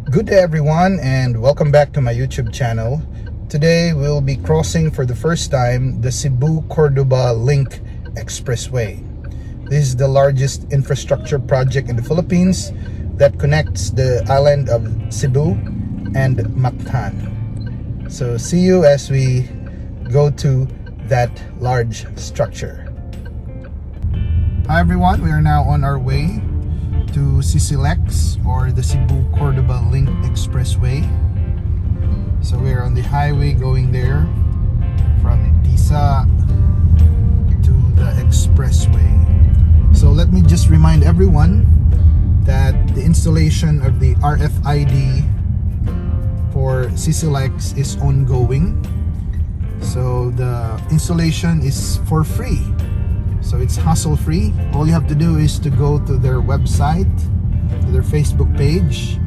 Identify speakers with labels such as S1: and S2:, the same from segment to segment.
S1: Good day everyone, and welcome back to my YouTube channel. Today we'll be crossing for the first time the Cebu-Cordova Link Expressway. This is the largest infrastructure project in the Philippines that connects the island of Cebu and Mactan. So see you as we go to that large structure. Hi everyone, we are now on our way to CCLEX, or the Cebu-Cordova Link Expressway. So we're on the highway going there from Tisa to the expressway. So let me just remind everyone that the installation of the RFID for CCLEX is ongoing. So the installation is for free. So it's hassle-free. All you have to do is to go to their website, to their Facebook page,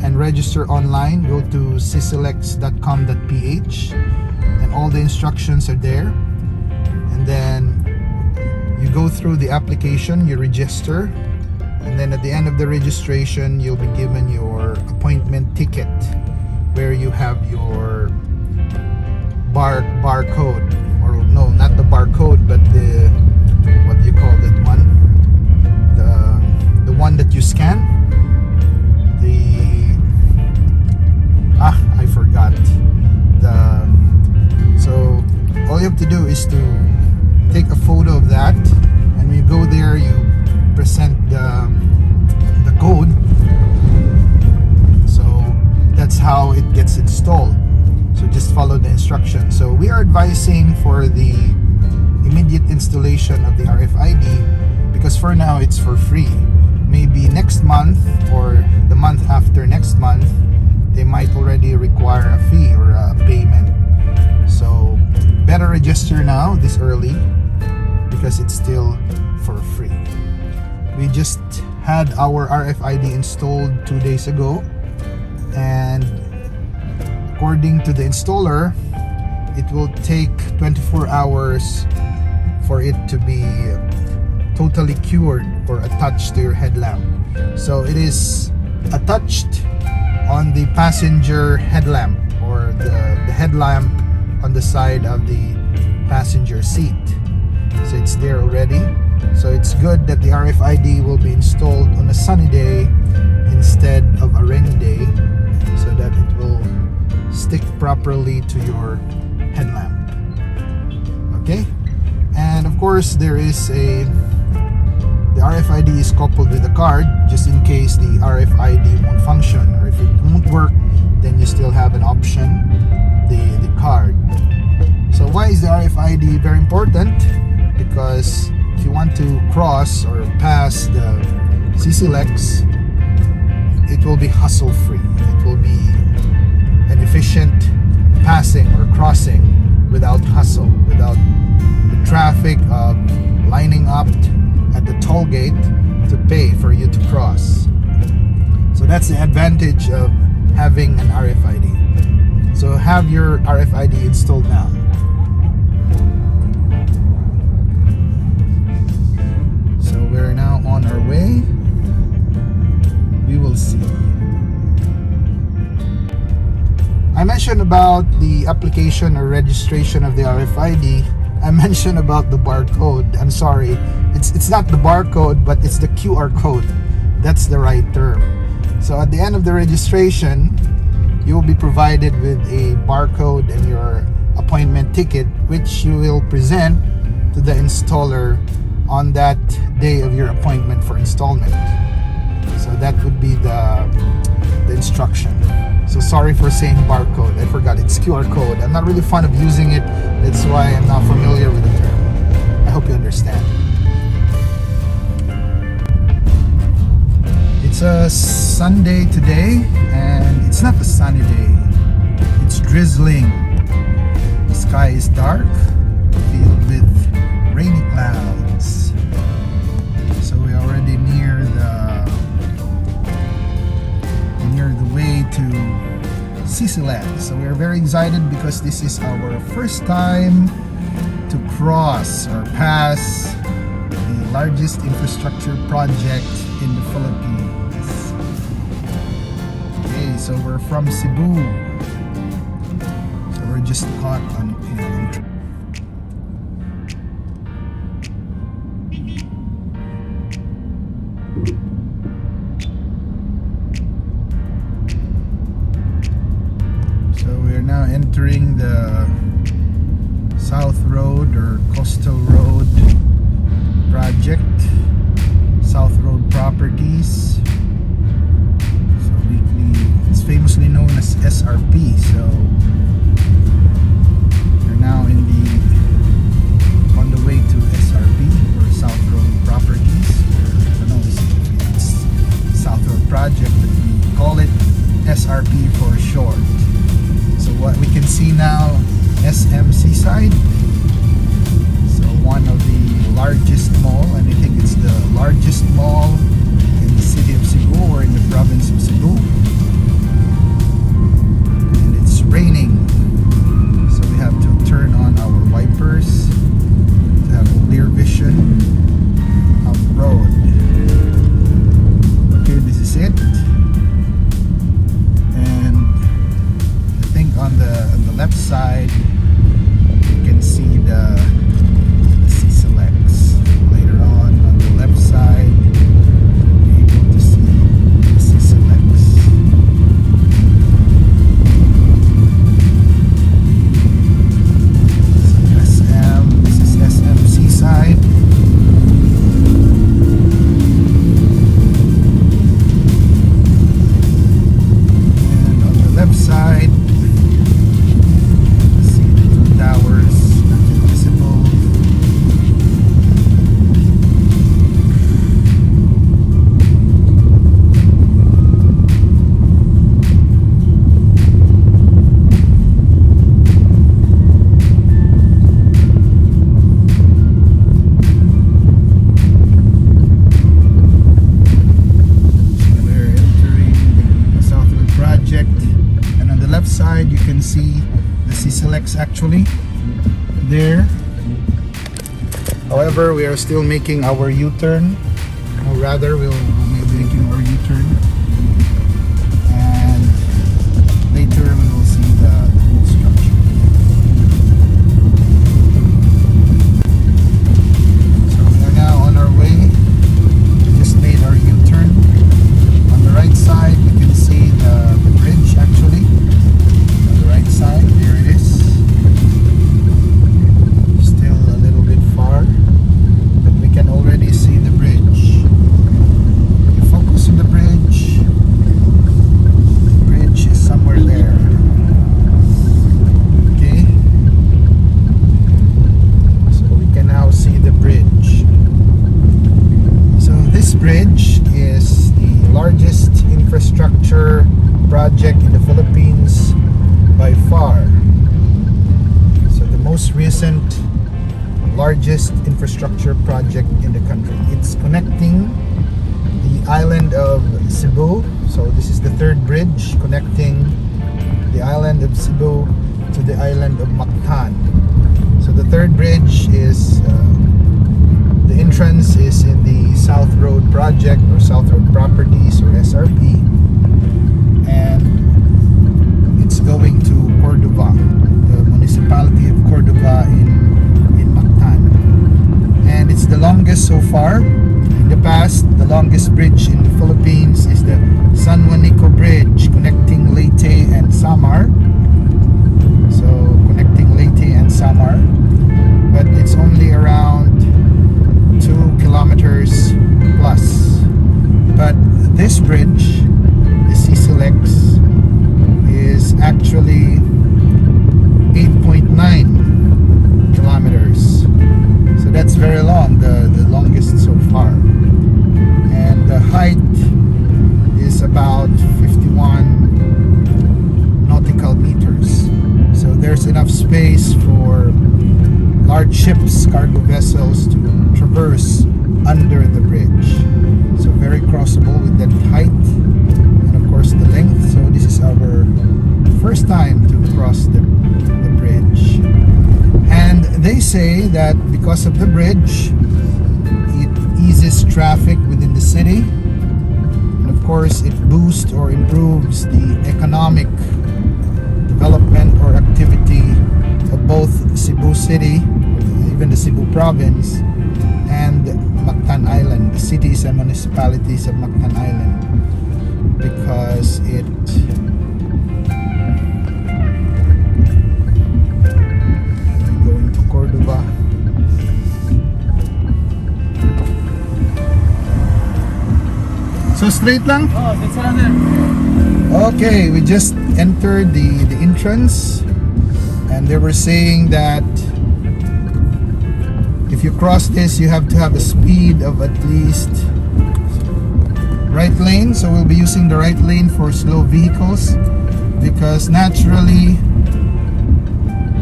S1: and register online. Go to cclex.com.ph, and all the instructions are there. And then you go through the application, you register, and then at the end of the registration, you'll be given your appointment ticket, where you have your barcode, or no, not the barcode, but the, what do you call that one? The one that you scan. I forgot. So all you have to do is to take a photo of that, and when you go there, you present the code. So that's how it gets installed. So just follow the instructions. So we are advising for the immediate installation of the RFID, because for now it's for free. Maybe next month or the month after next month, they might already require a fee or a payment. So better register now this early, because it's still for free. We just had our RFID installed 2 days ago, and according to the installer, it will take 24 hours for it to be totally cured or attached to your headlamp. So it is attached on the passenger headlamp, or the headlamp on the side of the passenger seat. So it's there already. So it's good that the RFID will be installed on a sunny day instead of a rainy day, so that it will stick properly to your headlamp. Okay? And of course, there is the RFID is coupled with a card, just in case the RFID won't function, or if it won't work, then you still have an option, the card. So why is the RFID very important? Because if you want to cross or pass the CCLEX, it will be hassle-free. It will be an efficient passing or crossing without hustle, without the traffic of lining up at the toll gate to pay for you to cross. So that's the advantage of having an RFID. So have your RFID installed now. So we're now on our way. We will see. I mentioned about the application or registration of the RFID. I mentioned about the barcode. I'm sorry, it's not the barcode, but it's the QR code. That's the right term. So at the end of the registration, you will be provided with a barcode and your appointment ticket, which you will present to the installer on that day of your appointment for installment. So that would be the instruction. So sorry for saying barcode, I forgot, it's QR code. I'm not really fond of using it, that's why I'm not familiar with the term. I hope you understand. It's a Sunday today, and it's not a sunny day. It's drizzling. The sky is dark, filled with rainy clouds. So we're already near the way to CCLEX. So we're very excited because this is our first time to cross or pass the largest infrastructure project in the Philippines. Okay, so we're from Cebu. So we're just caught on, so we're now entering the South Road or Coastal Road project, South Road Properties. So it's famously known as SRP. So we're now on the way to SRP or South Road Properties. I don't know if it's South Road Project, but we call it SRP for short. So what we can see now, SM Seaside. So one of the largest mall, and I think it's the largest mall in the city of Cebu or in the province of Cebu. And it's raining, so we have to turn on our wipers to have clear vision of the road. Okay, this is it. And I think on the left side you can see the CCLEX. Later on the left side you'll be able to see the CCLEX. So SM, this is SM Seaside. And on the left side towers, not invisible. We're entering the South Road project, and on the left side you can see the CCLEX actually there. However, we are still making our U-turn, or rather we'll be making our U-turn, and later we will see the whole structure. So we are now on our way. We just made our U-turn. On the right side you can see the bridge actually. On the right side, there it is. Still a little bit far, but we can already see the bridge. You focus on the bridge. The bridge is somewhere there. Okay. So we can now see the bridge. So this bridge is the largest infrastructure project in the Philippines by far. So the most recent largest infrastructure project in the country. It's connecting the island of Cebu. So this is the third bridge connecting the island of Cebu to the island of Mactan. So the third bridge is the entrance is in the South Road project or South Road Properties or SRP, and it's going to Cordova, the municipality of Cordova in Mactan. And it's the longest so far. In the past, the longest bridge in the Philippines is the San Juanico Bridge connecting Leyte and Samar. So connecting Leyte and Samar, but it's only around 2 kilometers plus. But this bridge, the CCLEX, is actually 8.9 kilometers. So that's very long, the longest so far. And the height is about 51 nautical meters. So there's enough space for large ships, cargo vessels to traverse under the bridge. So very crossable with that height and of course the length. So this is our first time to cross the bridge. And they say that because of the bridge, it eases traffic within the city, and of course it boosts or improves the economic development or activity of both Cebu City, even the Cebu province, and Mactan Island, the cities and municipalities of Mactan Island, because it going to Cordova. So straight lang?
S2: Oh, that's another.
S1: Okay, we just entered the entrance, and they were saying that if you cross this, you have to have a speed of at least right lane. So we'll be using the right lane for slow vehicles, because naturally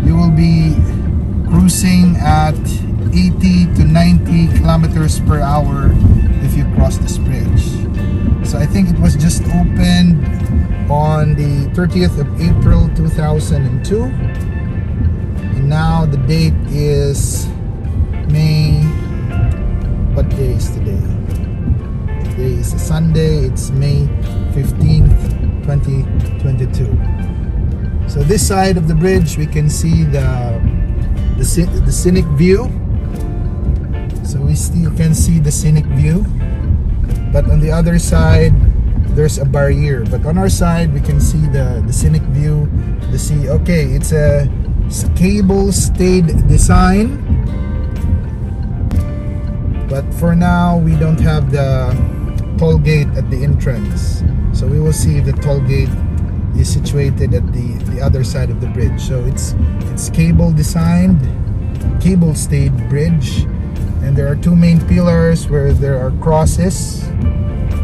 S1: you will be cruising at 80 to 90 kilometers per hour if you cross this bridge. So I think it was just opened on the 30th of April 2002, and now the date is May. What day is today? Today is a Sunday. It's May 15th 2022. So this side of the bridge we can see the scenic view. So we still can see the scenic view, but on the other side there's a barrier. But on our side we can see the scenic view, the sea. Okay, it's a cable stayed design, but for now we don't have the toll gate at the entrance, so we will see if the toll gate is situated at the other side of the bridge. So it's cable designed, cable stayed bridge, and there are two main pillars where there are crosses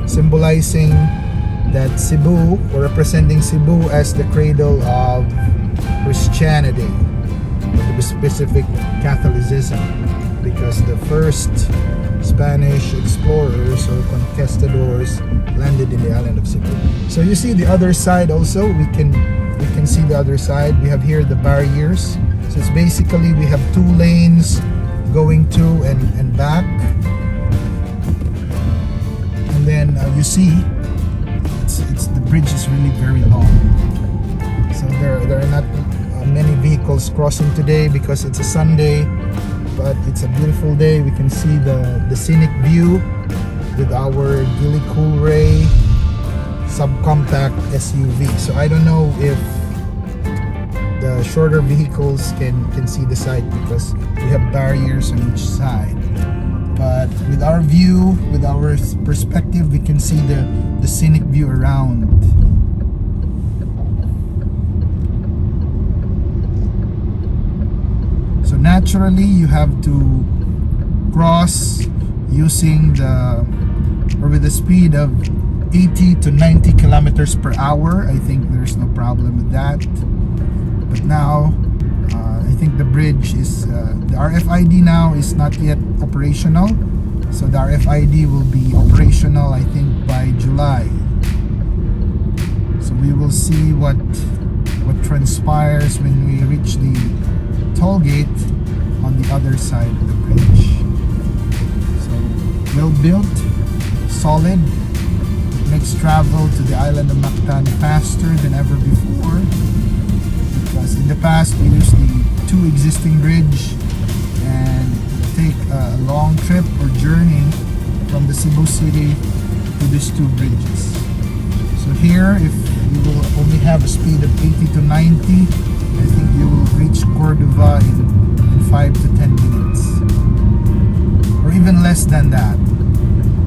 S1: symbolizing that Cebu, or representing Cebu as the cradle of Christianity, or the specific Catholicism, because the first Spanish explorers or conquistadors landed in the island of Cebu. So you see the other side also. We can see the other side. We have here the barriers. So it's basically we have two lanes going to and back, and then you see it's the bridge is really very long. So there are not many vehicles crossing today because it's a Sunday, but it's a beautiful day. We can see the scenic view with our Gili Coolray subcompact SUV. So I don't know if the shorter vehicles can see the side because we have barriers on each side. But with our view, with our perspective, we can see the scenic view around. So naturally you have to cross using with the speed of 80 to 90 kilometers per hour. I think there's no problem with that. But now I think the bridge is the RFID now is not yet operational, so the RFID will be operational I think by July. So we will see what transpires when we reach the toll gate on the other side of the bridge. So well built, solid. It makes travel to the island of Mactan faster than ever before, because in the past we used the two existing bridge and take a long trip or journey from the Cebu city to these two bridges. So here, if you will only have a speed of 80 to 90, I think you will reach Cordova in 5 to 10 minutes, or even less than that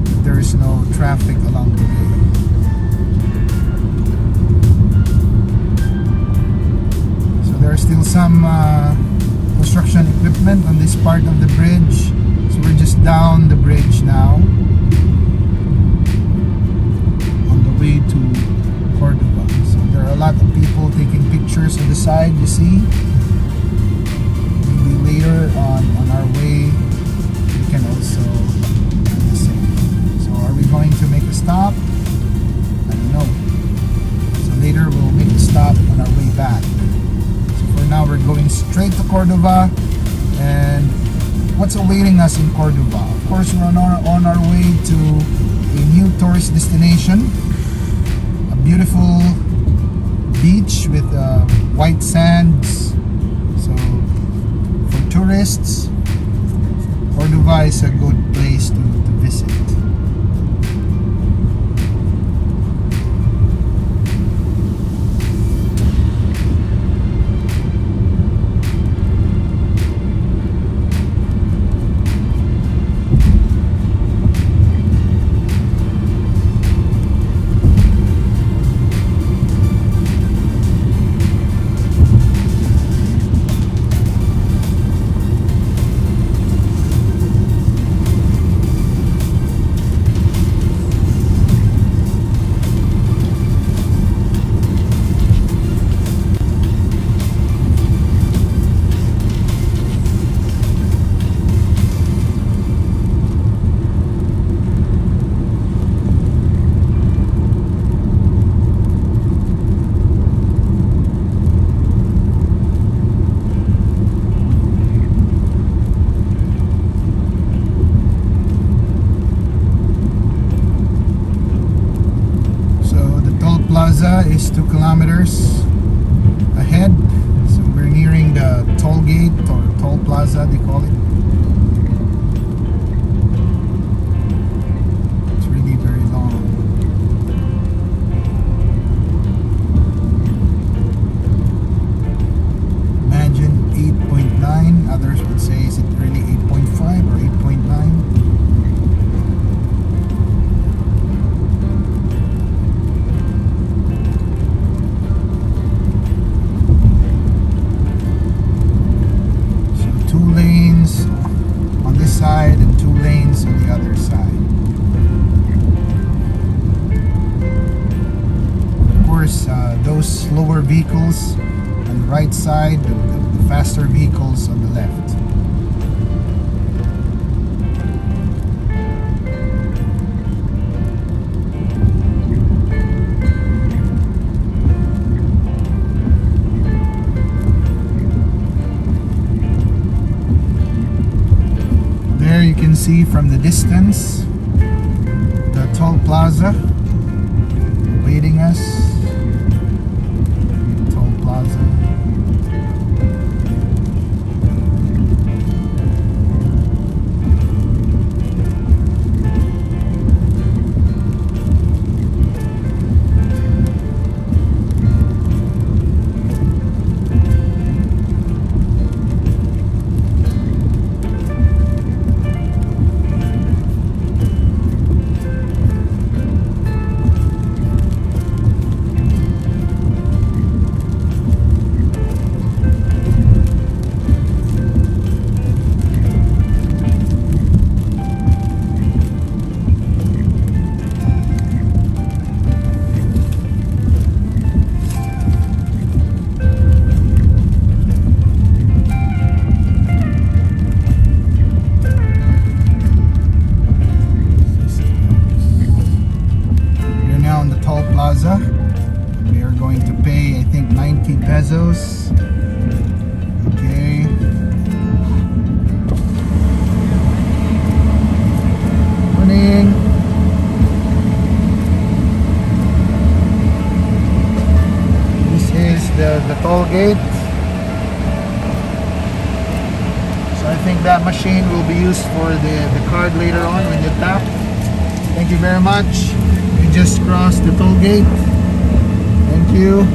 S1: if there is no traffic along the way. There are still some construction equipment on this part of the bridge, so we're just down the bridge now on the way to Cordova. So there are a lot of people taking pictures on the side, you see. Maybe later on our way we can also do the same. So are we going to make a stop? I don't know. So later we'll make a stop on our way back. For now we're going straight to Cordova. And what's awaiting us in Cordova? Of course, we're on our way to a new tourist destination, a beautiful beach with white sands. So for tourists, Cordova is a good place to visit. Plaza is 2 kilometers ahead, so we're nearing the toll gate or toll plaza they call it. It's really very long. Imagine 8.9, others would say is it really 8.5 or 8.9? Side and 2 lanes on the other side. Of course, those slower vehicles on the right side, the faster vehicles on the left. You can see from the distance the toll plaza waiting us. Toll plaza. We are going to pay, I think, 90 pesos. Okay. Morning. This is the toll gate. So I think that machine will be used for the card later on when you tap. Thank you very much. We just crossed the toll gate. Thank you.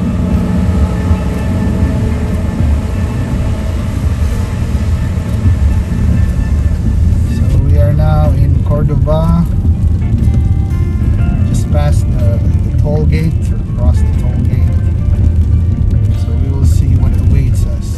S1: So we are now in Cordova. Just past the toll gate, or across the toll gate. So we will see what awaits us.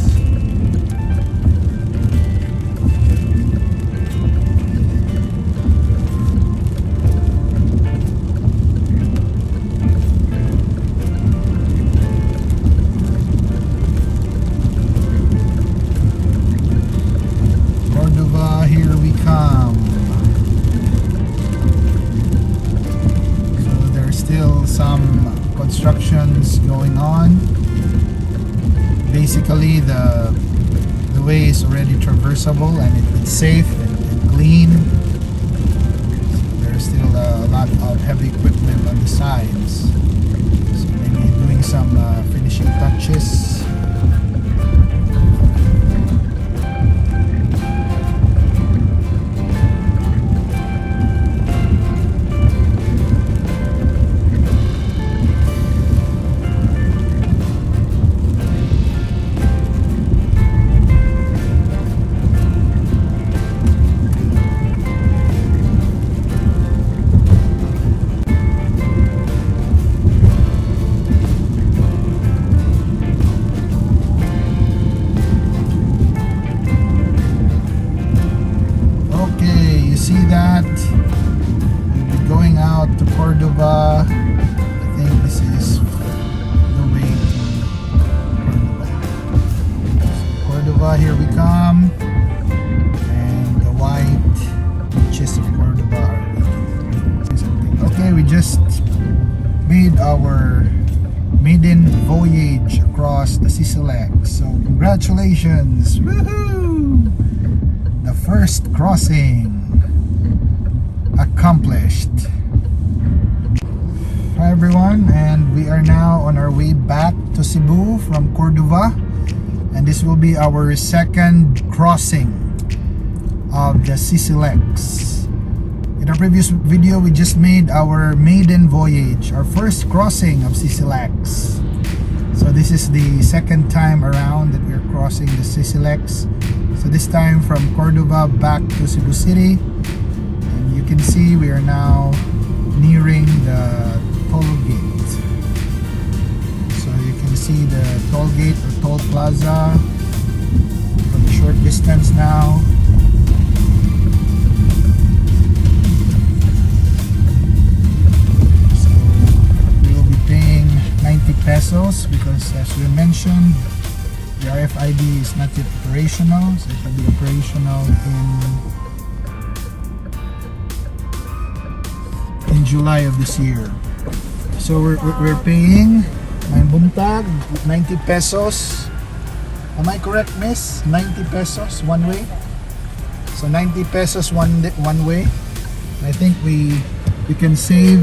S1: Here we come. So there's still some constructions going on. Basically the way is already traversable and it's safe and clean. There's still a lot of heavy equipment on the sides, so maybe doing some finishing touches. Going out to Cordova. I think this is the way to Cordova. Cordova, here we come. And the white beaches of Cordova are okay. We just made our maiden voyage across the CCLEX. So congratulations! Woohoo! The first crossing accomplished. Hi everyone, and we are now on our way back to Cebu from Cordova, and this will be our second crossing of the CCLEX. In our previous video, we just made our maiden voyage, our first crossing of CCLEX. So this is the second time around that we're crossing the CCLEX. So this time from Cordova back to Cebu City. You can see we are now nearing the toll gate. So you can see the toll gate or toll plaza from a short distance now. So we will be paying 90 pesos because, as we mentioned, the RFID is not yet operational. So it will be operational in July of this year. So we're paying buntag 90 pesos. Am I correct, miss? 90 pesos one way. So 90 pesos one way. I think we can save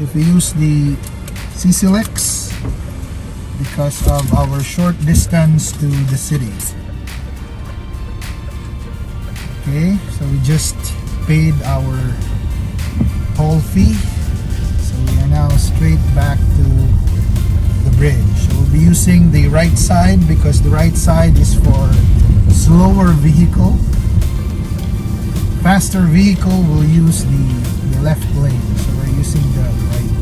S1: if we use the CCLEX because of our short distance to the city. Okay, so we just paid our toll fee, so we are now straight back to the bridge. So we'll be using the right side because the right side is for slower vehicle. Faster vehicle will use the left lane, so we're using the right lane.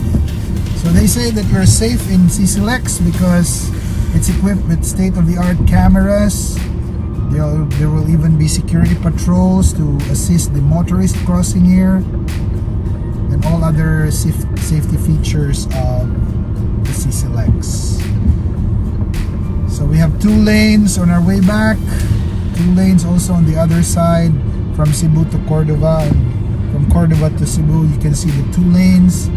S1: So they say that you're safe in CCLEX because it's equipped with state-of-the-art cameras. There will even be security patrols to assist the motorist crossing here, and all other safety features of the CCLEX. So we have 2 lanes on our way back, 2 lanes also on the other side from Cebu to Cordova, and from Cordova to Cebu you can see the 2 lanes.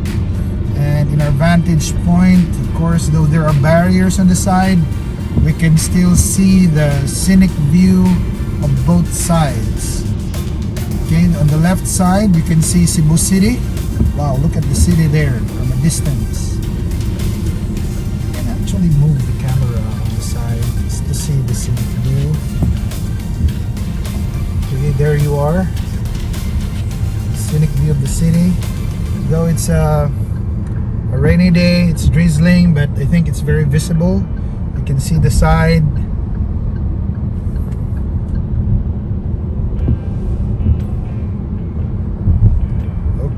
S1: And in our vantage point, of course, though there are barriers on the side, we can still see the scenic view of both sides. Okay, on the left side you can see Cebu City. Wow, look at the city there from a distance. You can actually move the camera on the side just to see the scenic view. Okay, there you are. Scenic view of the city. Though it's a rainy day, it's drizzling, but I think it's very visible. You can see the side.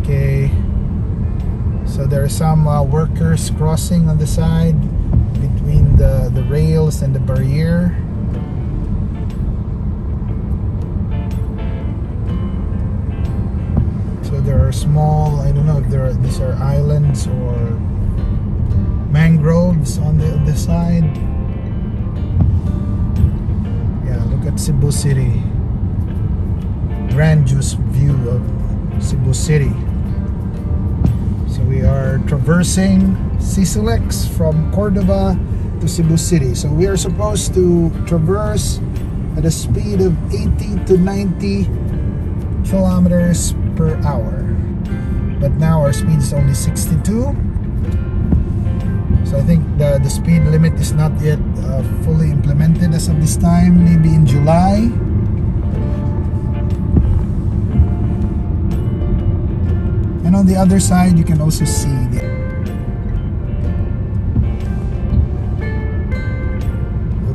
S1: Okay, so there are some workers crossing on the side between the rails and the barrier. So there are small, I don't know if these are islands or mangroves on the side. Yeah, look at Cebu City. Grandiose view of Cebu City. So we are traversing CCLEX from Cordova to Cebu City. So we are supposed to traverse at a speed of 80 to 90 kilometers per hour. But now our speed is only 62. So I think the speed limit is not yet fully implemented as of this time, maybe in July. And on the other side, you can also see the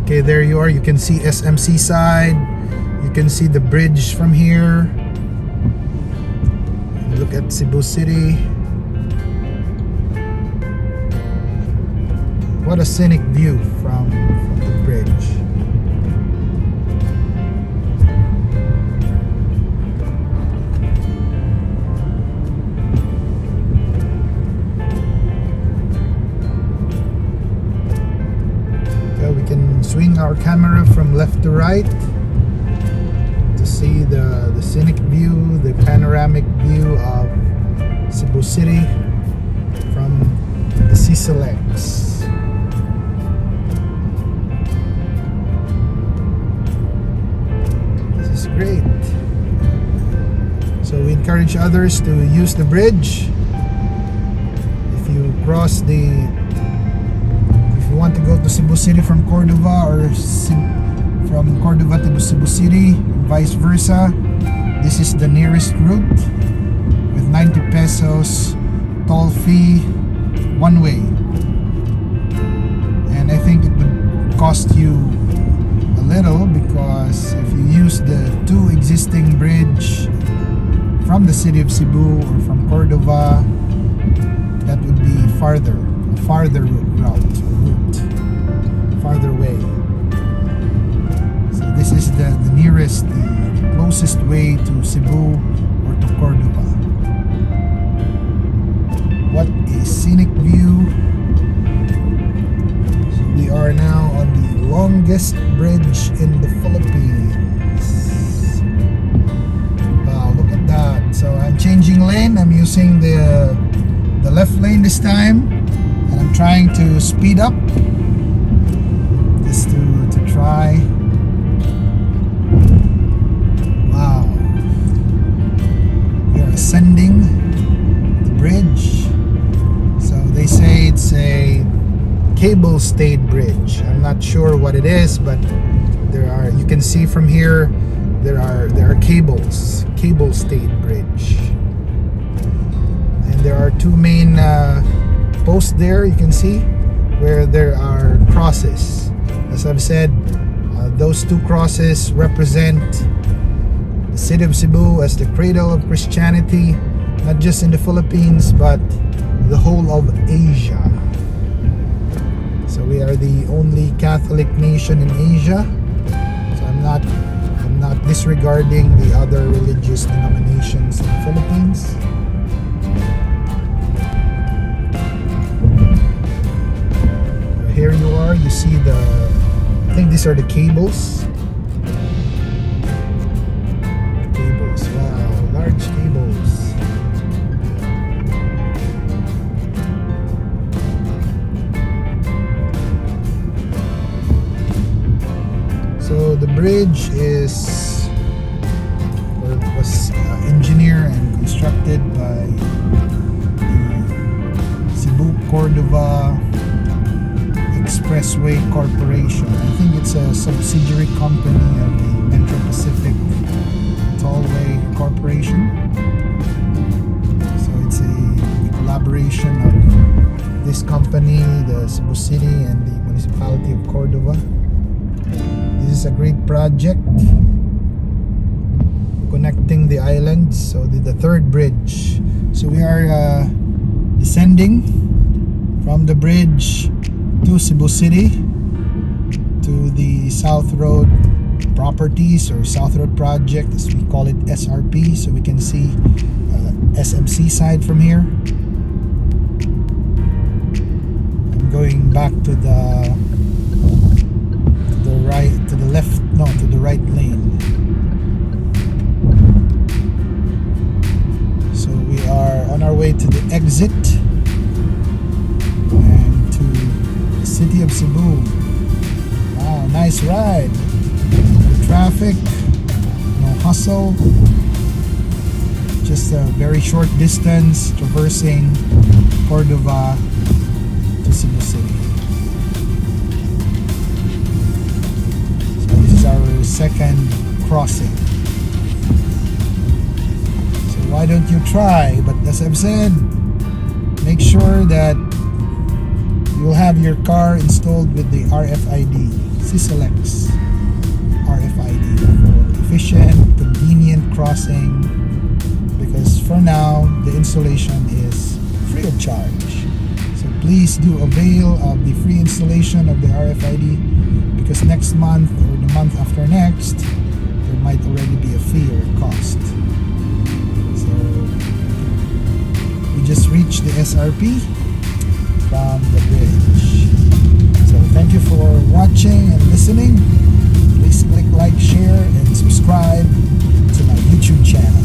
S1: okay, there you are. You can see SMC side. You can see the bridge from here. Look at Cebu City. What a scenic view from the bridge. So we can swing our camera from left to right to see the scenic view, the panoramic view of Cebu City from the CCLEX. This is great. So we encourage others to use the bridge. If you want to go to Cebu City from Cordova, or from Cordova to Cebu City, vice versa, this is the nearest route with 90 pesos toll fee one way. And I think it would cost you a little, because if you use the two existing bridge from the city of Cebu or from Cordova, that would be a farther route, farther way. So this is the nearest, the closest way to Cebu or to Cordova. What a scenic view. So we are now on the longest bridge in the Philippines. Wow, look at that. So I'm changing lane. I'm using the left lane this time, and I'm trying to speed up just to try. Wow, we are ascending the bridge. So they say it's a cable stayed bridge. I'm not sure what it is, but you can see from here there are cables, cable stayed bridge. And there are two main posts there, you can see, where there are crosses. As I've said, those two crosses represent the city of Cebu as the cradle of Christianity, not just in the Philippines but the whole of Asia. So we are the only Catholic nation in Asia. So I'm not disregarding the other religious denominations in the Philippines. Here you are, you see I think these are the cables. Cables, wow, large cables. So the bridge was engineered and constructed by the Cebu-Cordova Expressway Corporation. I think it's a subsidiary company of the Metro Pacific Tollway Corporation. So it's a collaboration of this company, the Cebu City, and the municipality of Cordova. This is a great project connecting the islands. So the third bridge. So we are descending from the bridge to Cebu City, to the South Road Properties, or South Road Project as we call it, SRP. So we can see SMC side from here. I'm going back to the right lane. So we are on our way to the exit and to the city of Cebu. Wow, nice ride. traffic, no hustle, just a very short distance traversing Cordova to Cebu City. So this is our second crossing. So why don't you try? But as I've said, make sure that you'll have your car installed with the RFID, CCLEX RFID for efficient, convenient crossing, because for now the installation is free of charge. So please do avail of the free installation of the RFID, because next month or the month after next there might already be a fee or a cost. So we just reached the SRP from the bridge. So thank you for watching and listening. Please click like, share, and subscribe to my YouTube channel.